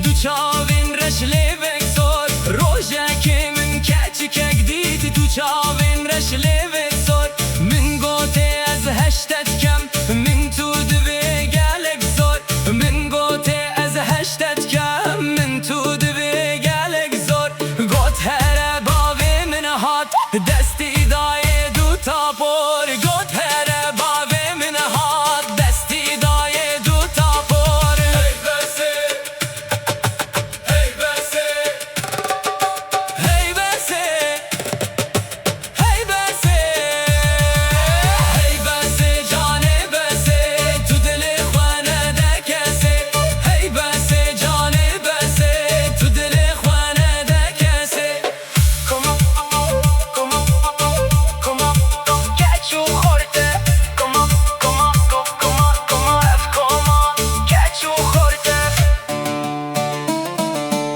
دو چاوین رش لیوک سور روژه که من کچکک دید دو چاوین رش لیوک سور من گوته از هشتت کم من تو دوی گلک زور من گوته از هشتت کم من تو دوی گلک زور گوت هر باوی من هات دستی دای دو تاپور گوت هر باوی من هات دستی دای دو تاپور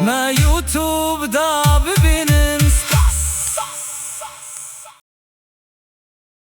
ما يوتيوب داب